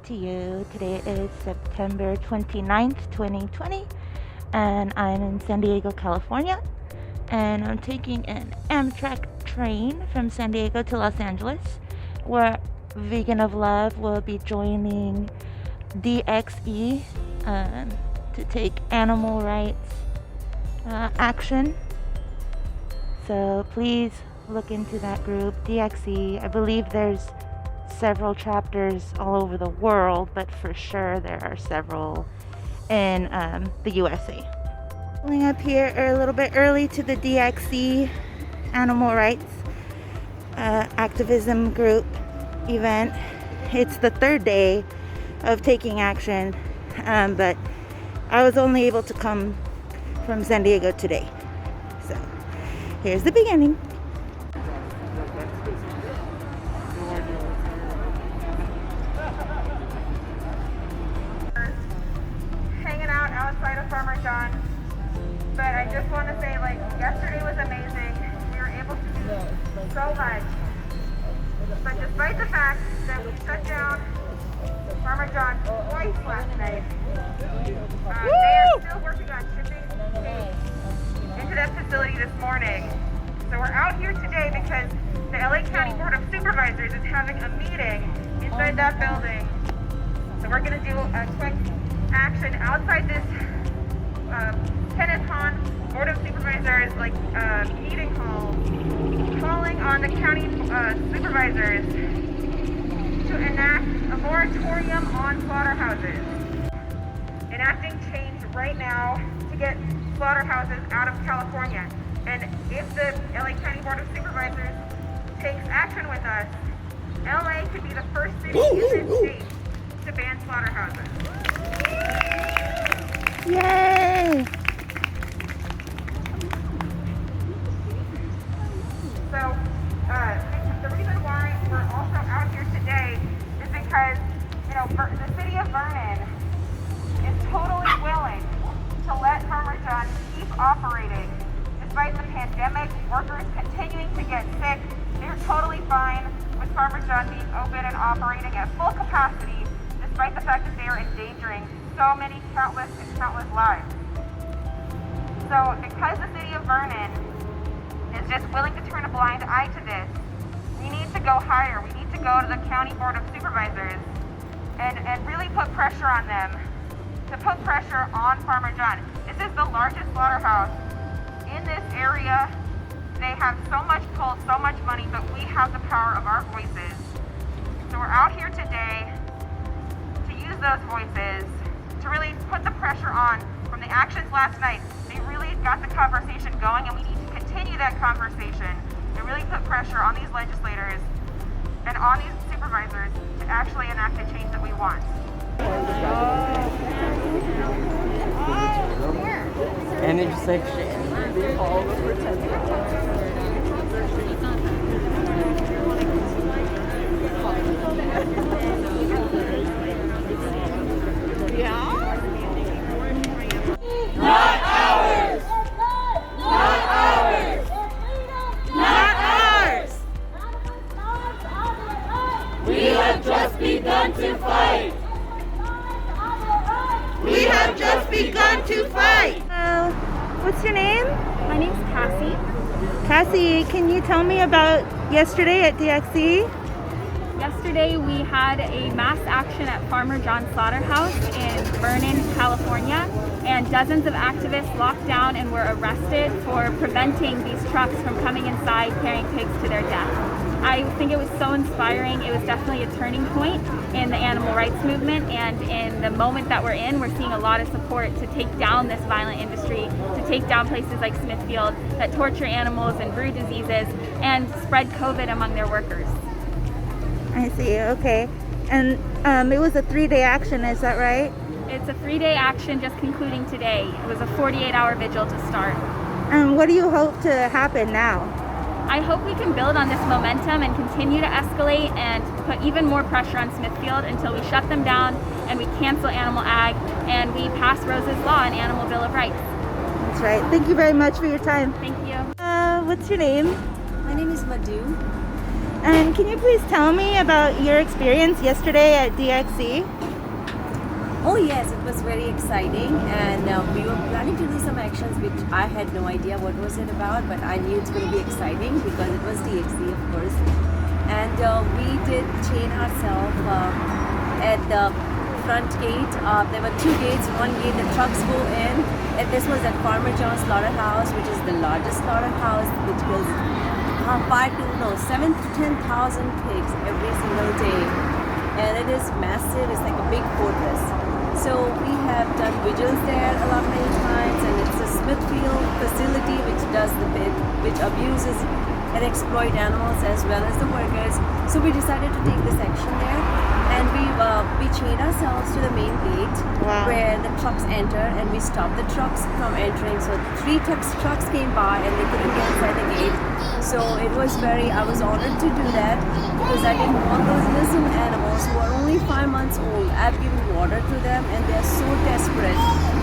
to you. Today is September 29th, 2020, and I'm in San Diego, California, and I'm taking an Amtrak train from San Diego to Los Angeles, where Vegan of Love will be joining DXE to take animal rights action. So please look into that group, DXE. I believe there's several chapters all over the world, but for sure there are several in the USA. Pulling up here a little bit early to the DXE animal rights activism group event. It's the third day of taking action, but I was only able to come from San Diego today. So here's the beginning. Hanging out outside of Farmer John's, but I just want to say, like, yesterday was amazing. We were able to do so much, but despite the fact that we shut down Farmer John's twice last night, they are still working on shipping cake into that facility this morning. So we're out here today because the LA County Board of Supervisors is having a meeting inside that building. So we're going to do a quick action outside this tennis pond Board of Supervisors meeting hall, calling on the county supervisors to enact a moratorium on slaughterhouses. Enacting change right now to get slaughterhouses out of California. And if the LA County Board of Supervisors takes action with us, LA could be the first city in this state to ban slaughterhouses. Yay! So the reason why we're also out here today is because, the city of Vernon is totally willing to let Farmer John keep operating. Despite the pandemic, workers continuing to get sick, they're totally fine with Farmer John being open and operating at full capacity, despite the fact that they are endangering so many countless lives. So because the city of Vernon is just willing to turn a blind eye to this, we need to go higher. We need to go to the County Board of Supervisors and really put pressure on them, to put pressure on Farmer John. This is the largest slaughterhouse in this area. They have so much pull, so much money, but we have the power of our voices. So we're out here today to use those voices to really put the pressure on. From the actions last night, they really got the conversation going, and we need to continue that conversation and really put pressure on these legislators and on these supervisors to actually enact the change that we want. Intersection. Not ours! Not ours! Not ours! We have just begun to fight! We have just begun to fight! What's your name? My name's Cassie. Cassie, can you tell me about yesterday at DXE? Yesterday we had a mass action at Farmer John Slaughterhouse in Vernon, California, and dozens of activists locked down and were arrested for preventing these trucks from coming inside carrying pigs to their death. I think it was so inspiring. It was definitely a turning point in the animal rights movement, and in the moment that we're in, we're seeing a lot of support to take down this violent industry, to take down places like Smithfield that torture animals and breed diseases and spread COVID among their workers. I see, okay. And it was a 3-day action, is that right? It's a 3-day action just concluding today. It was a 48-hour vigil to start. And what do you hope to happen now? I hope we can build on this momentum and continue to escalate and put even more pressure on Smithfield until we shut them down and we cancel animal ag and we pass Rose's Law and Animal Bill of Rights. That's right. Thank you very much for your time. Thank you. What's your name? My name is Madhu. And can you please tell me about your experience yesterday at DXC? Oh yes, it was very exciting, and we were planning to do some actions which I had no idea what was it about, but I knew it's going to be exciting because it was DXC, of course. And we did chain ourselves at the front gate. There were two gates. One gate the trucks go in, and this was at Farmer John Slaughterhouse, which is the largest slaughterhouse, which kills 7,000 to 10,000 pigs every single day, and it is massive. It's like a big fortress. So we have done vigils there a lot many times, and it's a Smithfield facility which does the bit, which abuses and exploit animals as well as the workers. So we decided to take this action there, and we chained ourselves to the main gate. Wow. Where the trucks enter, and we stopped the trucks from entering. So 3 trucks came by and they couldn't get inside the gate. So I was honored to do that because I didn't want those innocent animals who are only 5 months old. I've given water to them and they're so desperate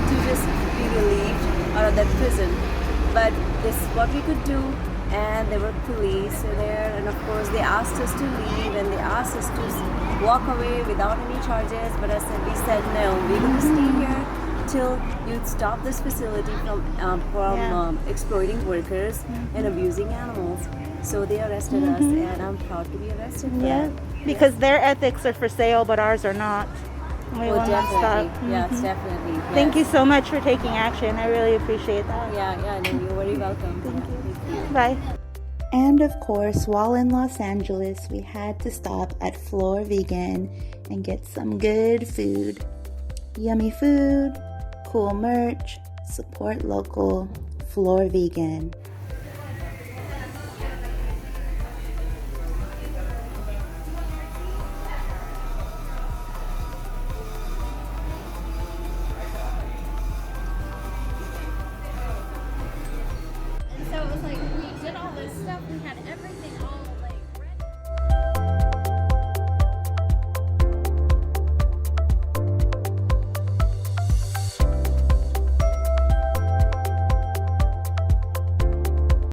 to just be relieved out of that prison. But this is what we could do, and there were police there, and of course they asked us to leave and they asked us to walk away without any charges, but we said no, we're going to stay here till you stop this facility from exploiting workers and abusing animals. So they arrested us, and I'm proud to be arrested for that. Because their ethics are for sale, but ours are not. We will not stop. Definitely. Yes, definitely. Yes. Thank you so much for taking action. I really appreciate that. Yeah, no, you're very welcome. Thank you. Thank you. Bye. And of course, while in Los Angeles, we had to stop at Floor Vegan and get some good food. Yummy food, cool merch, support local, Floor Vegan. And so it was like we did all this stuff, we had everything all